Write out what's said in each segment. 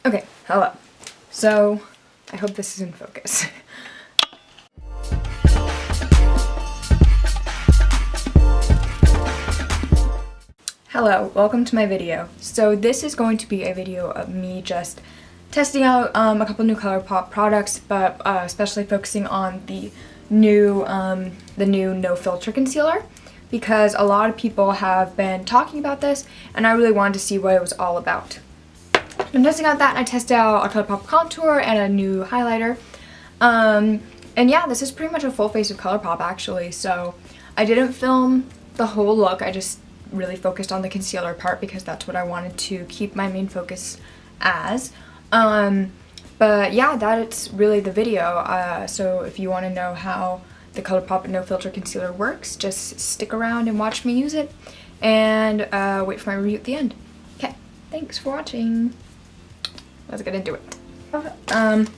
Okay, hello. So, I hope this is in focus. Hello, welcome to my video. So this is going to be a video of me just testing out a couple new ColourPop products, but especially focusing on the new no filter concealer, because a lot of people have been talking about this and I really wanted to see what it was all about. I'm testing out that, and I tested out a ColourPop contour and a new highlighter. And yeah, this is pretty much a full face of ColourPop actually, so I didn't film the whole look. I just really focused on the concealer part because that's what I wanted to keep my main focus as. But yeah, that's really the video. So if you want to know how the ColourPop No Filter Concealer works, just stick around and watch me use it, and wait for my review at the end. Okay, thanks for watching. Let's get into it. 5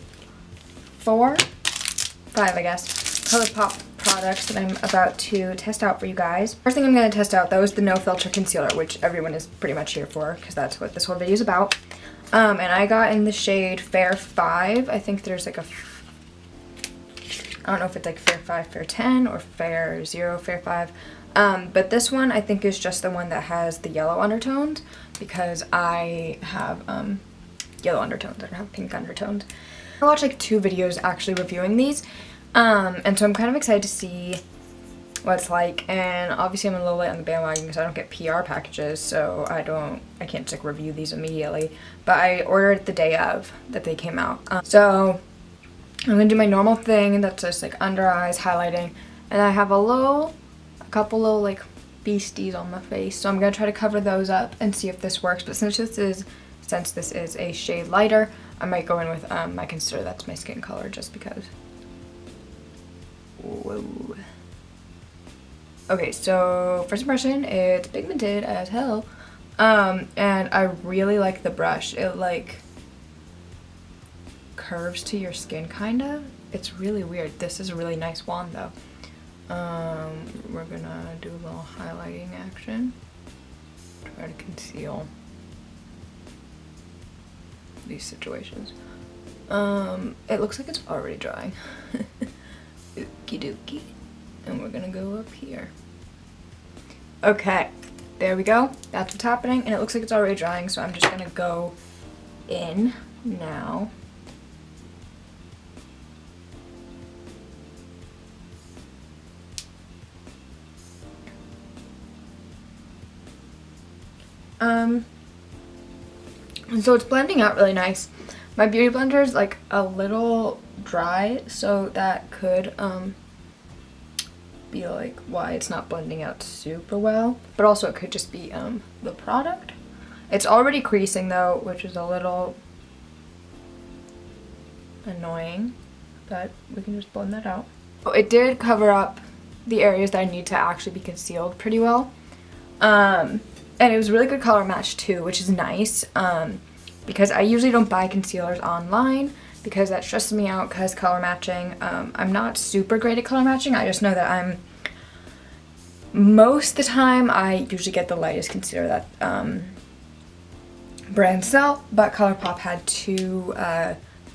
I guess, ColourPop products that I'm about to test out for you guys. First thing I'm going to test out though is the No Filter Concealer, which everyone is pretty much here for because that's what this whole video is about. And I got in the shade Fair 5. I think there's like a, I don't know if it's like Fair 5, Fair 10, or Fair 0, Fair 5. But this one I think is just the one that has the yellow undertones, because I have yellow undertones. I don't have pink undertones. I watched like 2 videos actually reviewing these. And so I'm kind of excited to see what it's like, and obviously I'm a little late on the bandwagon because I don't get PR packages, so I can't just like review these immediately, but I ordered it the day of that they came out. So I'm gonna do my normal thing, that's just like under eyes highlighting, and I have a couple little like beasties on my face, so I'm gonna try to cover those up and see if this works. But since this is a shade lighter, I might go in with my concealer that's my skin color, just because. Whoa. Okay, so first impression, it's pigmented as hell, and I really like the brush. It like curves to your skin kind of. It's really weird. This is a really nice wand though. We're gonna do a little highlighting action, try to conceal these situations. It looks like it's already drying. Okie dokie. And we're gonna go up here. Okay, there we go. That's what's happening, and it looks like it's already drying, so I'm just gonna go in now. And so it's blending out really nice. My beauty blender is like a little dry, so that could be like why it's not blending out super well, but also it could just be the product. It's already creasing though, which is a little annoying, but we can just blend that out. It did cover up the areas that I need to actually be concealed pretty well, and it was a really good color match too, which is nice, because I usually don't buy concealers online because that stresses me out, because color matching, I'm not super great at color matching. I just know that most of the time I usually get the lightest concealer that brands sell, but ColourPop had 2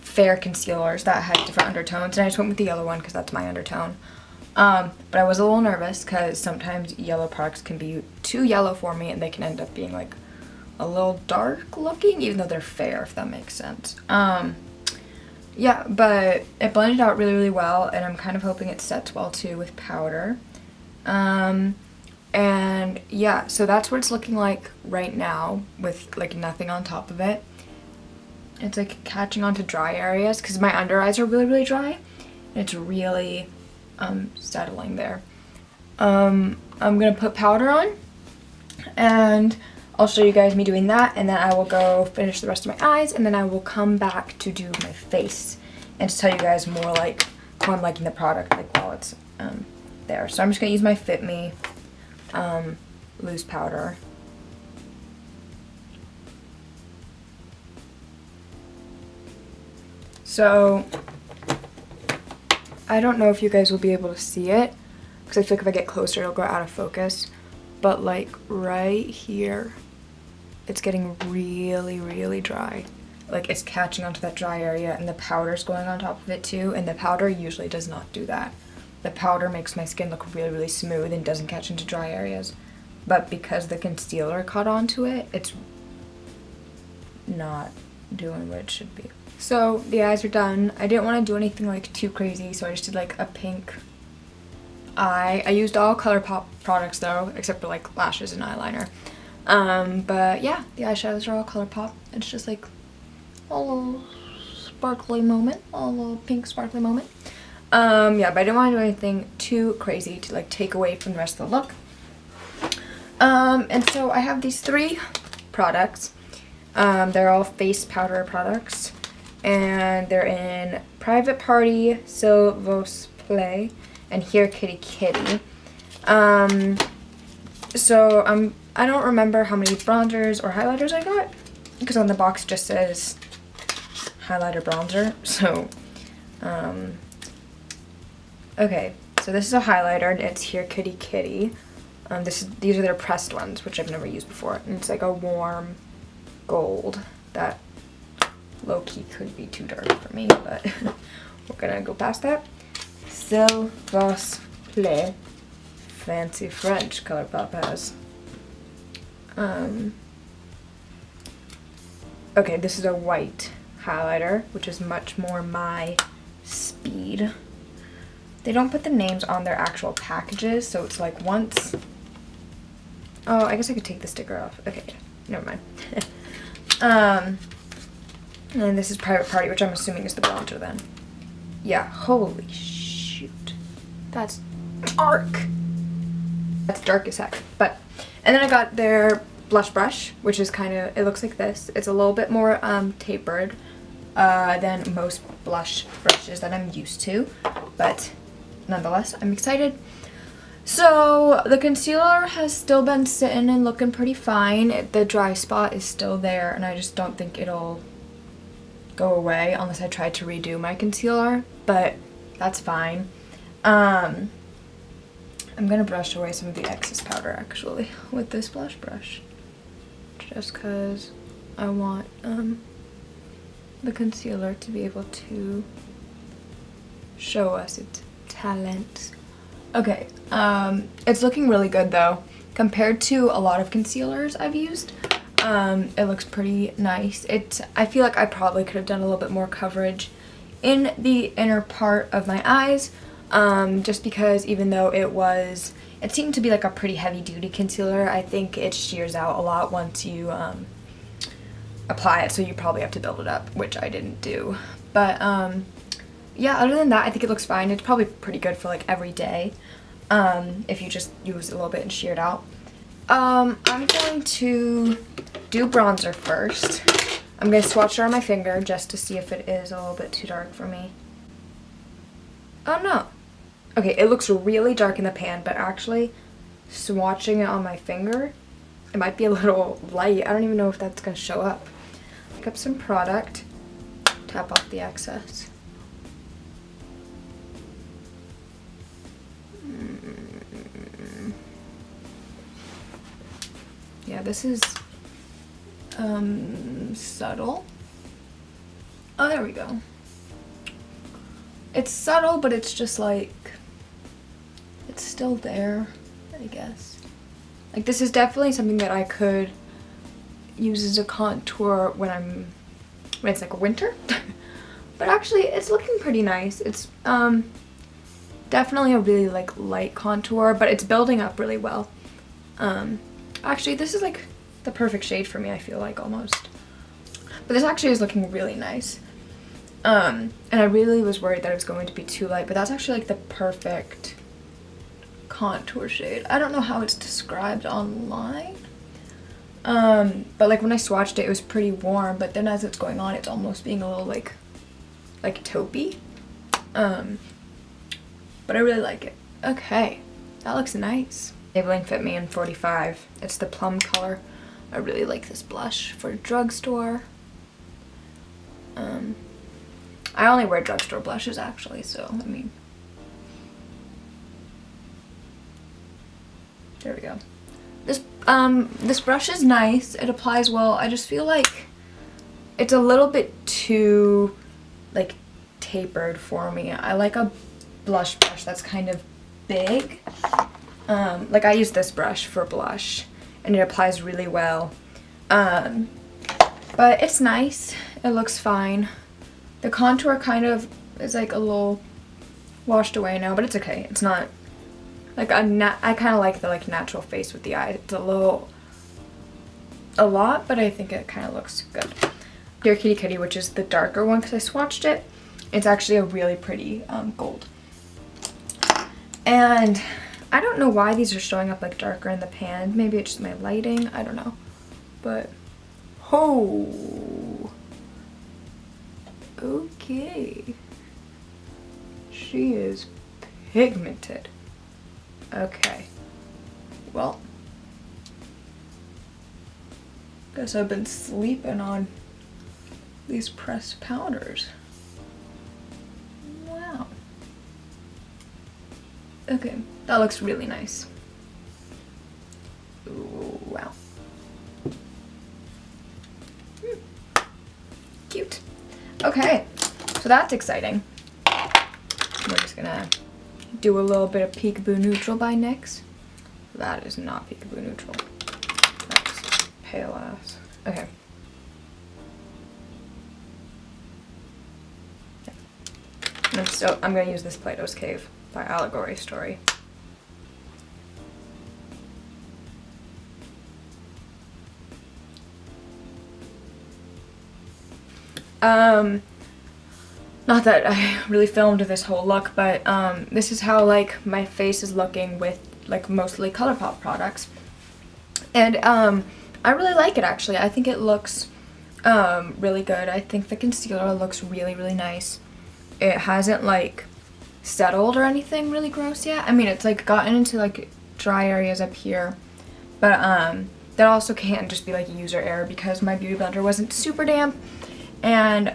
fair concealers that had different undertones, and I just went with the yellow one because that's my undertone. But I was a little nervous because sometimes yellow products can be too yellow for me, and they can end up being like a little dark looking, even though they're fair, if that makes sense. Yeah, but it blended out really, really well, and I'm kind of hoping it sets well too with powder. And yeah, so that's what it's looking like right now with like nothing on top of it. It's like catching onto dry areas because my under eyes are really, really dry, and it's really settling there. I'm gonna put powder on, and I'll show you guys me doing that, and then I will go finish the rest of my eyes, and then I will come back to do my face and to tell you guys more like how I'm liking the product like while it's there. So I'm just gonna use my Fit Me loose powder. So I don't know if you guys will be able to see it because I feel like if I get closer it'll go out of focus, but like right here it's getting really, really dry. like it's catching onto that dry area and the powder's going on top of it too, and the powder usually does not do that. The powder makes my skin look really, really smooth and doesn't catch into dry areas. But because the concealer caught onto it, it's not doing what it should be. So the eyes are done. I didn't want to do anything like too crazy, so I just did like a pink eye. I used all ColourPop products though, except for like lashes and eyeliner. But yeah, the eyeshadows are all ColourPop. It's just like a little sparkly moment, a little pink sparkly moment. Yeah, but I didn't want to do anything too crazy to like take away from the rest of the look. And so I have these 3 products. They're all face powder products, and they're in Private Party, So Vos Play, and Here Kitty Kitty. So I don't remember how many bronzers or highlighters I got, because on the box it just says highlighter bronzer. So okay, so this is a highlighter and it's Here Kitty Kitty. These are their pressed ones, which I've never used before, and it's like a warm gold that low-key could be too dark for me, but we're gonna go past that. So Vos Play, fancy French ColourPop has. Okay, this is a white highlighter, which is much more my speed. They don't put the names on their actual packages, so it's like once... Oh, I guess I could take the sticker off. Okay, never mind. And this is Private Party, which I'm assuming is the bronzer then. Yeah, holy shoot. That's dark. That's dark as heck. But, and then I got their blush brush, which is kind of, it looks like this. It's a little bit more tapered than most blush brushes that I'm used to. But nonetheless, I'm excited. So the concealer has still been sitting and looking pretty fine. The dry spot is still there, and I just don't think it'll go away unless I try to redo my concealer, but that's fine. I'm gonna brush away some of the excess powder actually with this blush brush, just because I want the concealer to be able to show us its talent. Okay, it's looking really good though. Compared to a lot of concealers I've used, it looks pretty nice. I feel like I probably could have done a little bit more coverage in the inner part of my eyes, just because even though it seemed to be like a pretty heavy duty concealer, I think it shears out a lot once you apply it, so you probably have to build it up, which I didn't do. But yeah, other than that, I think it looks fine. It's probably pretty good for like every day, if you just use it a little bit and shear it out. I'm going to do bronzer first. I'm going to swatch it on my finger just to see if it is a little bit too dark for me. Oh no. Okay, it looks really dark in the pan, but actually swatching it on my finger, it might be a little light. I don't even know if that's going to show up. Pick up some product, tap off the excess. Yeah, this is subtle. Oh, there we go. It's subtle, but it's just like, it's still there, I guess. Like, this is definitely something that I could use as a contour when it's like winter. But actually, it's looking pretty nice. It's definitely a really like light contour, but it's building up really well. Actually, this is like the perfect shade for me, I feel like, almost. But this actually is looking really nice. And I really was worried that it was going to be too light, but that's actually like the perfect contour shade. I don't know how it's described online. But like when I swatched it, it was pretty warm, but then as it's going on, it's almost being a little like taupey. But I really like it. Okay, that looks nice. Maybelline Fit Me in 45. It's the plum color. I really like this blush for drugstore. I only wear drugstore blushes actually, so I mean. There we go. This brush is nice. It applies well. I just feel like it's a little bit too like tapered for me. I like a blush brush that's kind of big. Like I use this brush for blush and it applies really well. But it's nice. It looks fine. The contour kind of is like a little washed away now, but it's okay. It's not like I kind of like the like natural face with the eye. It's a lot, but I think it kind of looks good. Dear Kitty Kitty, which is the darker one because I swatched it. It's actually a really pretty gold. And I don't know why these are showing up like darker in the pan. Maybe it's just my lighting. I don't know. But, oh. Okay. She is pigmented. Okay. Well. Guess I've been sleeping on these pressed powders. Wow. Okay, that looks really nice. Ooh, wow. Cute. Okay, so that's exciting. We're just gonna do a little bit of Peekaboo Neutral by NYX. That is not Peekaboo Neutral. That's pale ass. Okay. And I'm gonna use this Plato's Cave by Allegory Story. Not that I really filmed this whole look, but this is how like my face is looking with like mostly ColourPop products. And I really like it actually. I think it looks really good. I think the concealer looks really, really nice. It hasn't like settled or anything really gross yet. I mean, it's like gotten into like dry areas up here, but that also can just be like user error because my beauty blender wasn't super damp, and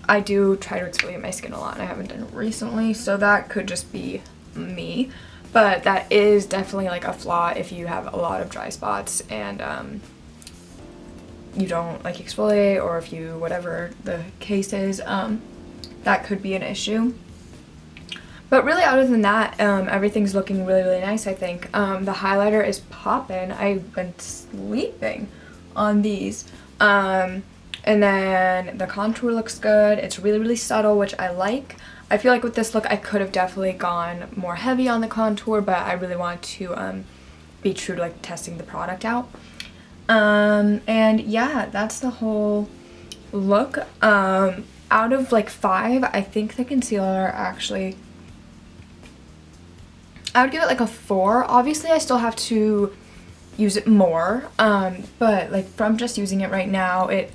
I do try to exfoliate my skin a lot and I haven't done it recently, so that could just be me. But that is definitely like a flaw if you have a lot of dry spots and you don't like exfoliate, or if you, whatever the case is, that could be an issue. But really, other than that, everything's looking really, really nice, I think. The highlighter is poppin'. I've been sleeping on these. And then the contour looks good. It's really, really subtle, which I like. I feel like with this look, I could have definitely gone more heavy on the contour, but I really want to be true to like testing the product out. And yeah, that's the whole look. Out of like 5, I think the concealer actually, I would give it like a 4. Obviously, I still have to use it more, but like from just using it right now, it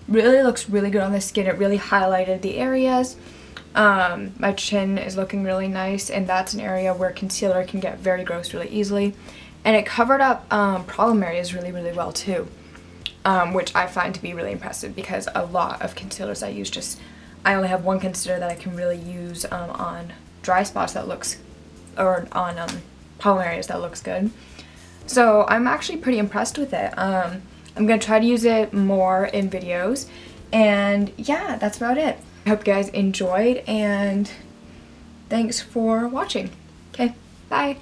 really looks really good on the skin. It really highlighted the areas. My chin is looking really nice, and that's an area where concealer can get very gross really easily. And it covered up problem areas really, really well too, which I find to be really impressive because a lot of concealers I use I only have one concealer that I can really use on dry spots that looks, or on problem areas that looks good. So I'm actually pretty impressed with it. I'm going to try to use it more in videos, and yeah, that's about it. I hope you guys enjoyed, and thanks for watching. Okay, bye!